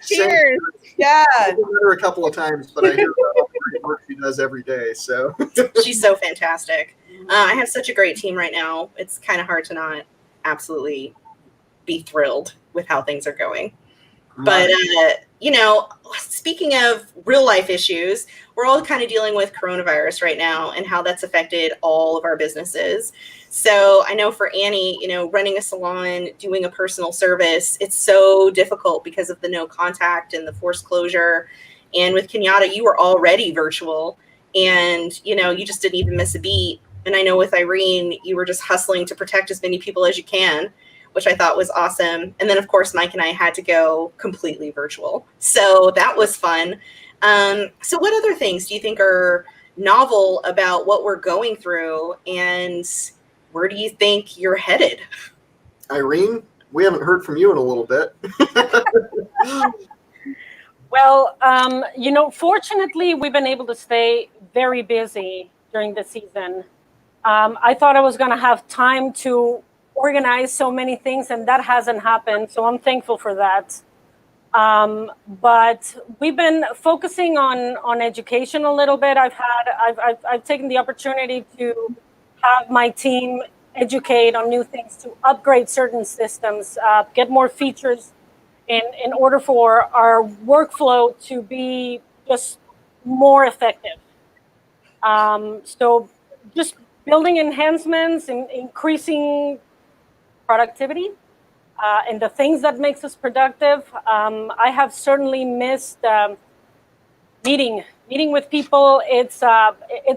Cheers! Yeah, I've met her a couple of times, but I hear about all the great work she does every day. So she's so fantastic. I have such a great team right now. It's kind of hard to not absolutely be thrilled with how things are going. But, speaking of real life issues, we're all kind of dealing with coronavirus right now and how that's affected all of our businesses. So I know for Annie, running a salon, doing a personal service, it's so difficult because of the no contact and the forced closure. And with Kenyatta, you were already virtual and, you just didn't even miss a beat. And I know with Irene, you were just hustling to protect as many people as you can, which I thought was awesome. And then, of course, Mike and I had to go completely virtual. So that was fun. So what other things do you think are novel about what we're going through, and where do you think you're headed? Irene, we haven't heard from you in a little bit. Well, fortunately, we've been able to stay very busy during the season. I thought I was going to have time to organize so many things, and that hasn't happened. So I'm thankful for that. But we've been focusing on education a little bit. I've taken the opportunity to have my team educate on new things, to upgrade certain systems, get more features in order for our workflow to be just more effective. So just building enhancements and increasing productivity and the things that makes us productive. I have certainly missed meeting with people. It's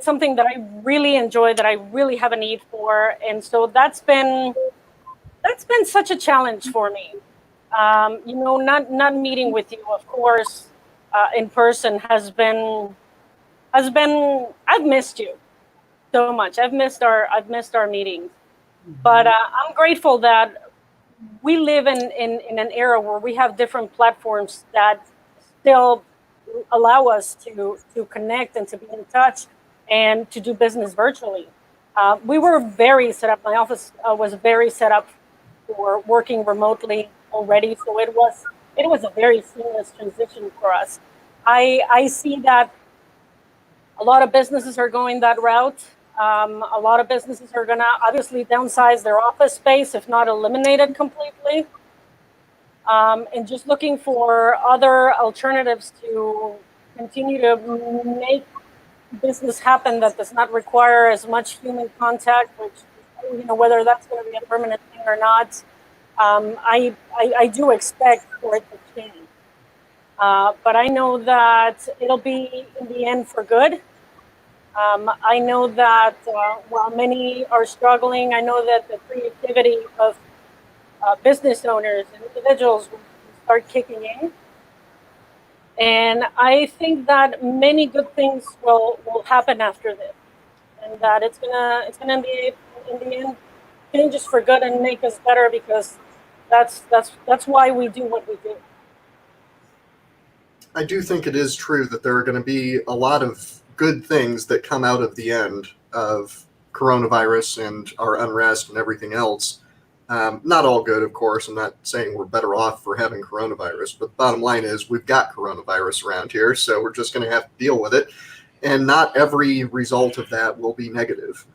something that I really enjoy, that I really have a need for, and so that's been such a challenge for me. Not meeting with you, of course, in person has been. I've missed you so much. I've missed our meetings, but I'm grateful that we live in an era where we have different platforms that still allow us to connect and to be in touch and to do business virtually. We were very set up. My office was very set up for working remotely already, so it was a very seamless transition for us. I see that a lot of businesses are going that route. A lot of businesses are going to obviously downsize their office space, if not eliminate it completely, and just looking for other alternatives to continue to make business happen that does not require as much human contact, which, whether that's going to be a permanent thing or not. I do expect for it to change. But I know that it'll be, in the end, for good. I know that while many are struggling, I know that the creativity of business owners and individuals will start kicking in. And I think that many good things will happen after this, and that it's gonna be, in the end, changes for good and make us better, because that's why we do what we do. I do think it is true that there are going to be a lot of good things that come out of the end of coronavirus and our unrest and everything else. Not all good, of course. I'm not saying we're better off for having coronavirus, but the bottom line is we've got coronavirus around here, so we're just going to have to deal with it. And not every result of that will be negative.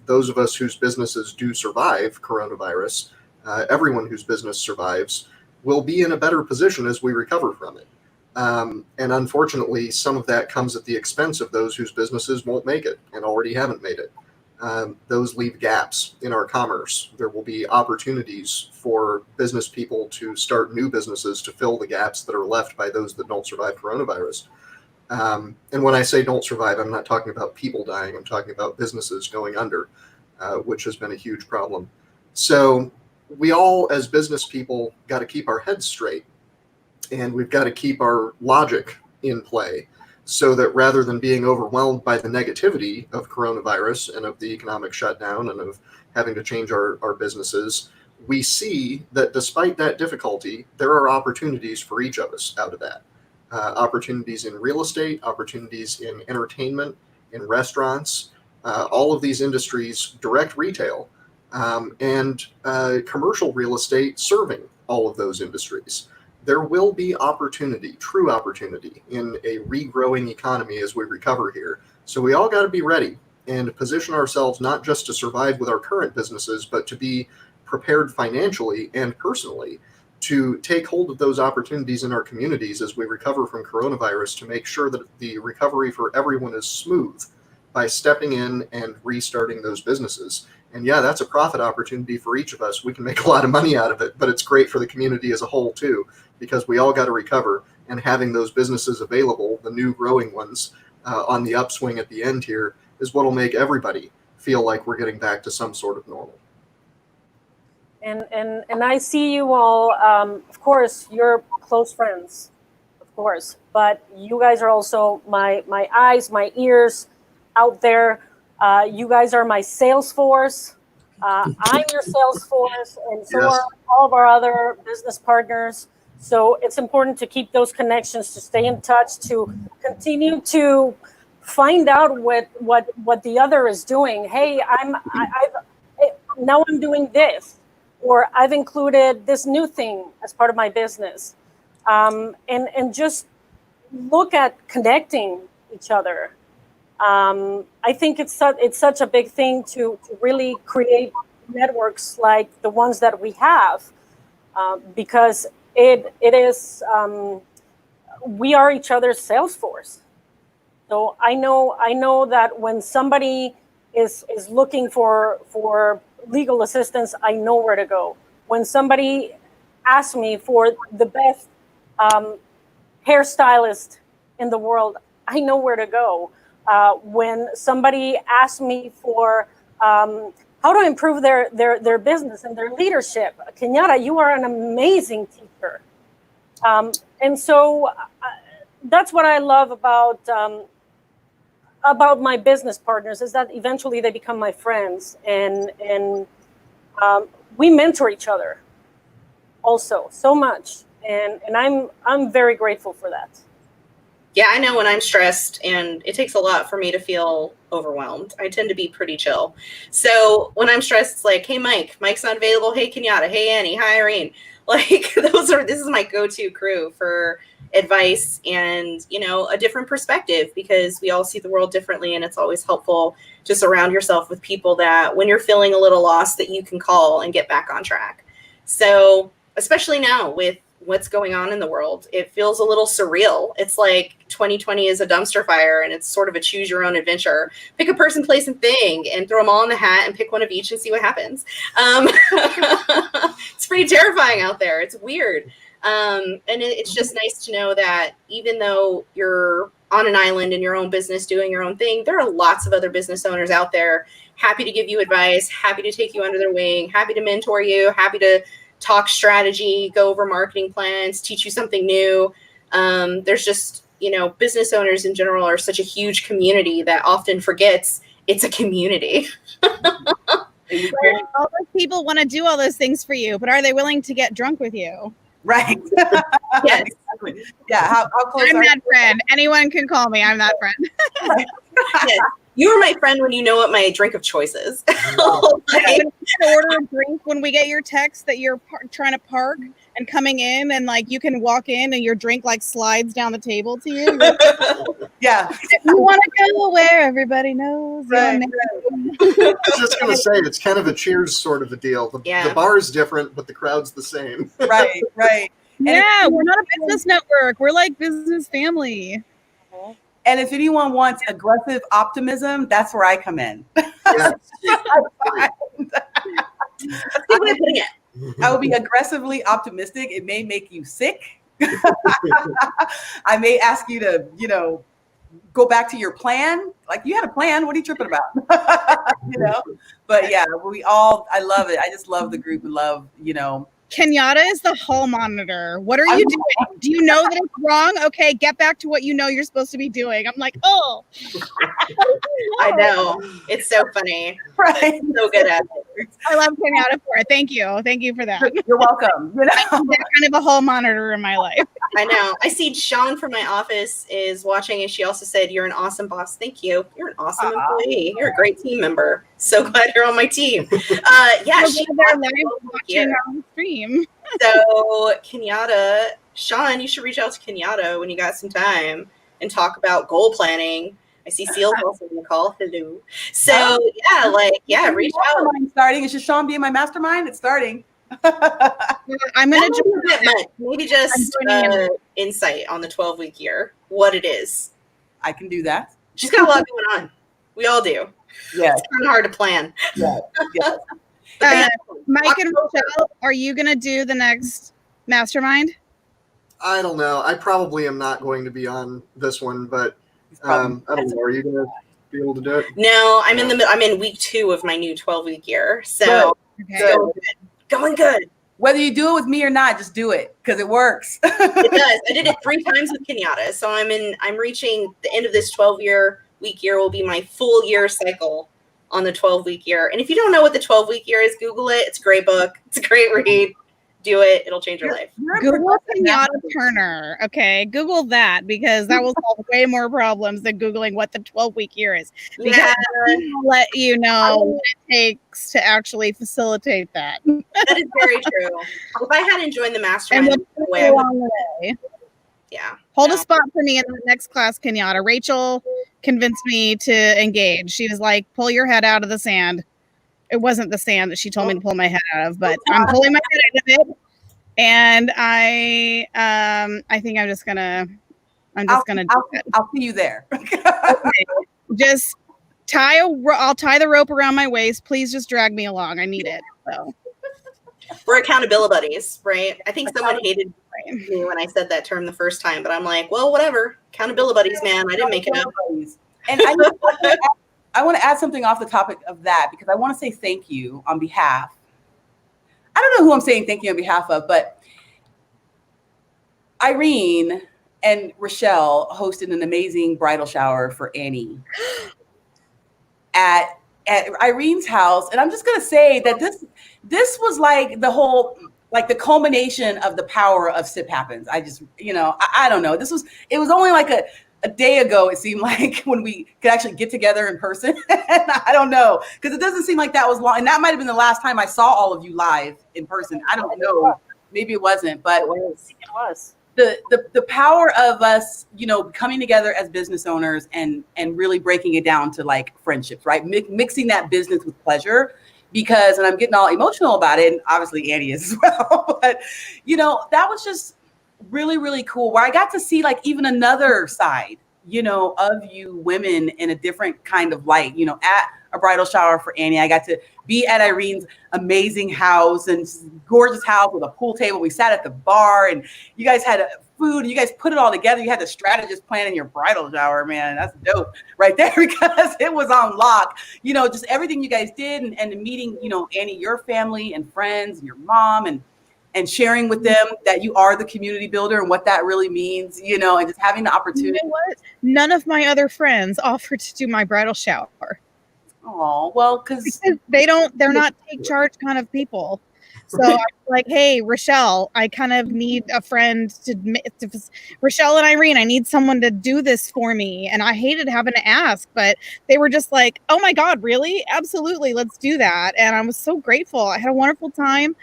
Those of us whose businesses do survive coronavirus, everyone whose business survives, will be in a better position as we recover from it. And unfortunately, some of that comes at the expense of those whose businesses won't make it and already haven't made it. Those leave gaps in our commerce. There will be opportunities for business people to start new businesses to fill the gaps that are left by those that don't survive coronavirus. And when I say don't survive, I'm not talking about people dying. I'm talking about businesses going under, which has been a huge problem. So we all, as business people, got to keep our heads straight. And we've got to keep our logic in play so that rather than being overwhelmed by the negativity of coronavirus and of the economic shutdown and of having to change our businesses, we see that despite that difficulty, there are opportunities for each of us out of that. Opportunities in real estate, opportunities in entertainment, in restaurants, all of these industries, direct retail, and commercial real estate serving all of those industries. There will be opportunity, true opportunity, in a regrowing economy as we recover here. So we all got to be ready and position ourselves not just to survive with our current businesses, but to be prepared financially and personally to take hold of those opportunities in our communities as we recover from coronavirus, to make sure that the recovery for everyone is smooth by stepping in and restarting those businesses. And yeah, that's a profit opportunity for each of us. We can make a lot of money out of it, but it's great for the community as a whole too, because we all got to recover, and having those businesses available, the new growing ones, on the upswing at the end here, is what will make everybody feel like we're getting back to some sort of normal. And I see you all, of course, you're close friends, of course, but you guys are also my eyes, my ears, out there. You guys are my sales force. I'm your sales force, and so Yes. are all of our other business partners. So it's important to keep those connections, to stay in touch, to continue to find out what the other is doing. Hey, now I'm doing this, or I've included this new thing as part of my business, and just look at connecting each other. I think it's such a big thing to really create networks like the ones that we have, because it is we are each other's sales force. So I know that when somebody is looking for legal assistance, I know where to go. When somebody asks me for the best hairstylist in the world, I know where to go. When somebody asks me for how to improve their business and their leadership, Kenyatta, you are an amazing teacher. And so that's what I love about my business partners, is that eventually they become my friends, and we mentor each other also so much, and I'm very grateful for that. Yeah, I know when I'm stressed, and it takes a lot for me to feel overwhelmed. I tend to be pretty chill. So when I'm stressed, it's like, hey, Mike's not available. Hey, Kenyatta. Hey, Annie. Hi, Irene. Like, this is my go-to crew for advice and, a different perspective, because we all see the world differently, and it's always helpful to surround yourself with people that when you're feeling a little lost, that you can call and get back on track. So especially now with what's going on in the world, it feels a little surreal. It's like 2020 is a dumpster fire, and it's sort of a choose your own adventure. Pick a person, place, and thing, and throw them all in the hat and pick one of each and see what happens. It's pretty terrifying out there. It's weird. And it's just nice to know that even though you're on an island in your own business doing your own thing, there are lots of other business owners out there happy to give you advice, happy to take you under their wing, happy to mentor you, happy to talk strategy, go over marketing plans, teach you something new. There's just, business owners in general are such a huge community that often forgets it's a community. All those people want to do all those things for you, but are they willing to get drunk with you? Right. Yes. Exactly. Yeah. How close I'm that friend. Anyone can call me. I'm that friend. Yes. You are my friend when you know what my drink of choice is. Like, order a drink when we get your text that you're trying to park and coming in, and like you can walk in and your drink like slides down the table to you. Yeah. You want to go where everybody knows. Right. I was just going to say, it's kind of a Cheers sort of a deal. The bar is different, but the crowd's the same. Right. Yeah, we're not a business network. We're like business family. And if anyone wants aggressive optimism, that's where I come in. Yeah. I will be aggressively optimistic. It may make you sick. I may ask you to, go back to your plan. Like, you had a plan. What are you tripping about? But yeah, I love it. I just love the group and love, Kenyatta is the hall monitor. What are you doing? Do you know that it's wrong? Okay, get back to what you know you're supposed to be doing. I'm like, oh. I know. It's so funny. Right. So good at it. I love Kenyatta for it. Thank you. Thank you for that. You're welcome. I'm kind of a hall monitor in my life. I know. I see Sean from my office is watching, and she also said, "You're an awesome boss." Thank you. You're an awesome employee. You're a great team member. So glad you're on my team. Yeah, she's watching our stream. So Kenyatta, Sean, you should reach out to Kenyatta when you got some time and talk about goal planning. I see Seal's also in the call. Hello. So reach out. Starting. Should Sean be in my mastermind? It's starting. I'm gonna maybe just insight on the 12-week year, what it is. I can do that. She's got a lot going on. We all do. Yeah, it's kind of hard to plan. Yeah. Mike and Rochelle, are you gonna do the next mastermind? I don't know. I probably am not going to be on this one, but I don't know. Are you going to be able to do it? No, I'm in week 2 of my new 12-week year. So going good. Whether you do it with me or not, just do it because it works. It does. I did it 3 times with Kenyatta. So I'm reaching the end of this 12-year 12-week year will be my full year cycle on the 12-week year. And if you don't know what the 12-week year is, Google it. It's a great book. It's a great read. Do it. It'll change your life. Google Kenyatta Turner. Okay, Google that because that will solve way more problems than Googling what the 12-week year is. Because I'll let you know what it takes to actually facilitate that. That is very true. If I hadn't joined the mastermind, yeah. Hold a spot for me in the next class, Kenyatta. Rachel convinced me to engage. She was like, pull your head out of the sand. It wasn't the sand that she told me to pull my head out of, but I'm pulling my head out of it. And I think I'm just gonna do it. I'll see you there. Okay. Just I'll tie the rope around my waist. Please just drag me along. I need it. So we're accountability buddies, right? I think someone hated me when I said that term the first time, but I'm like, well, whatever. Accountability buddies, man. I didn't make it up. And I want to add something off the topic of that because I want to say thank you on behalf. I don't know who I'm saying thank you on behalf of, but Irene and Rochelle hosted an amazing bridal shower for Annie at Irene's house. And I'm just going to say that this was like the whole, like the culmination of the power of Sip Happens. I just, I don't know. It was only like a day ago, it seemed like, when we could actually get together in person. And I don't know, because it doesn't seem like that was long. And that might have been the last time I saw all of you live in person. I don't know. Maybe it wasn't, but it was. The power of us, coming together as business owners and really breaking it down to like friendships, right? Mixing that business with pleasure, because, and I'm getting all emotional about it, and obviously Annie is as well, but that was just really, really cool, where I got to see like even another side, of you women in a different kind of light, at a bridal shower for Annie. I got to be at Irene's amazing house, and gorgeous house with a pool table. We sat at the bar, and you guys had food, and you guys put it all together. You had the strategist plan in your bridal shower, man. That's dope right there, because it was on lock. Just everything you guys did, and meeting, Annie, your family and friends, and your mom, and sharing with them that you are the community builder and what that really means, and just having the opportunity. You know what? None of my other friends offered to do my bradle shower. Oh, well, because they're not take charge kind of people. So I'm like, hey, Rochelle, I kind of need a friend to Rochelle and Irene, I need someone to do this for me. And I hated having to ask, but they were just like, oh my God, really? Absolutely. Let's do that. And I was so grateful. I had a wonderful time.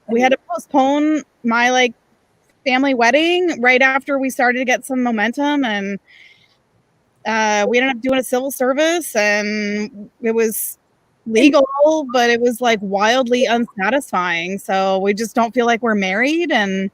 We had to postpone my family wedding right after we started to get some momentum, and we ended up doing a civil service, and it was legal, but it was like wildly unsatisfying. So we just don't feel like we're married, and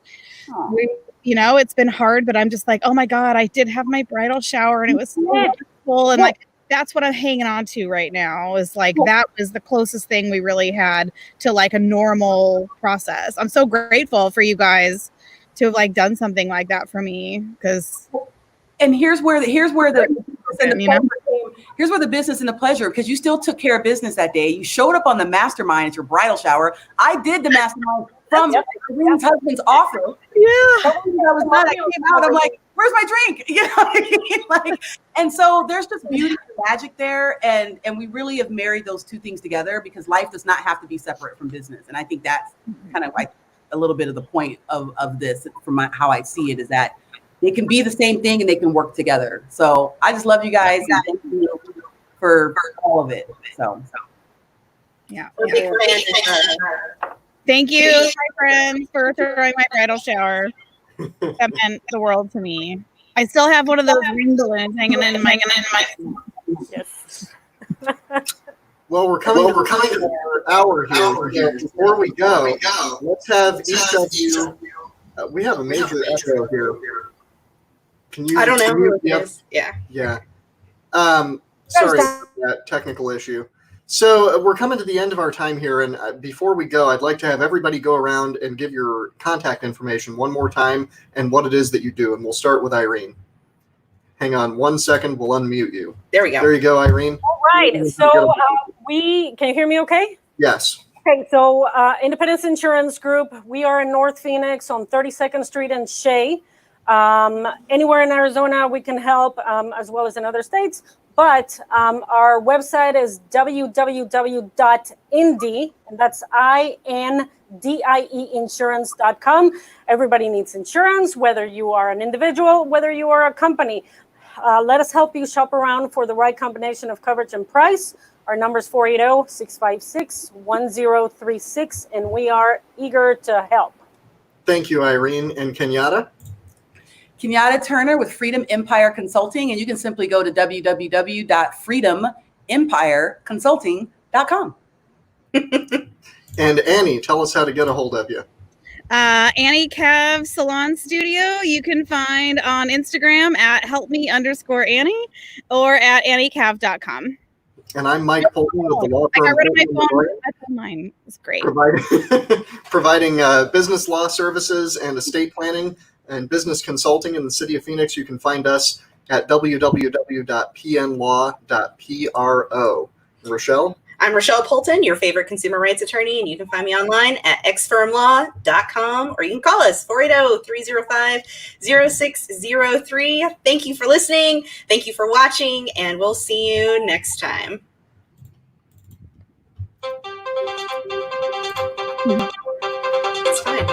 it's been hard, but I'm just like, oh my God, I did have my bridal shower and it was so wonderful. And that's what I'm hanging on to right now, is that was the closest thing we really had to like a normal process. I'm so grateful for you guys to have done something like that for me, because here's where the business and the pleasure, because you still took care of business that day. You showed up on the mastermind at your bridal shower. I did the mastermind from Irene's husband's office. Yeah. I came out, I'm like, where's my drink? And so there's just beauty and magic there. And we really have married those two things together, because life does not have to be separate from business. And I think that's kind of like a little bit of the point of this, from how I see it, is that they can be the same thing and they can work together. So I just love you guys. Thank you for all of it. So yeah. Thank you, my friends, for throwing my bridal shower. That meant the world to me. I still have one of those ring balloons hanging in my. Yes. Well, we're coming to our hour here. Before we go, let's have each of you. We have a major echo here. Can you? I don't know who it is. Yeah. Yeah. Sorry for that technical issue. So we're coming to the end of our time here, and before we go, I'd like to have everybody go around and give your contact information one more time and what it is that you do. And we'll start with Irene. Hang on 1 second. We'll unmute you. There we go. There you go, Irene. All right. So can you hear me okay? Yes. Okay. So Independence Insurance Group, we are in North Phoenix on 32nd Street and Shea. Anywhere in Arizona, we can help, as well as in other states. But our website is www.indie, and that's INDIE insurance.com. Everybody needs insurance, whether you are an individual, whether you are a company. Let us help you shop around for the right combination of coverage and price. Our number is 480-656-1036, and we are eager to help. Thank you, Irene. And Kenyatta? Kenyatta Turner with Freedom Empire Consulting, and you can simply go to www.freedomempireconsulting.com. And Annie, tell us how to get a hold of you. Annie Cav Salon Studio, you can find on Instagram at helpme_Annie or at anniecav.com. And I'm Mike Poulton with the law I firm. got rid of my phone. That's mine. It's great. Providing business law services and estate planning and business consulting in the city of Phoenix. You can find us at www.pnlaw.pro. Rochelle? I'm Rochelle Poulton, your favorite consumer rights attorney, and you can find me online at xfirmlaw.com, or you can call us 480-305-0603. Thank you for listening. Thank you for watching, and we'll see you next time. It's fine.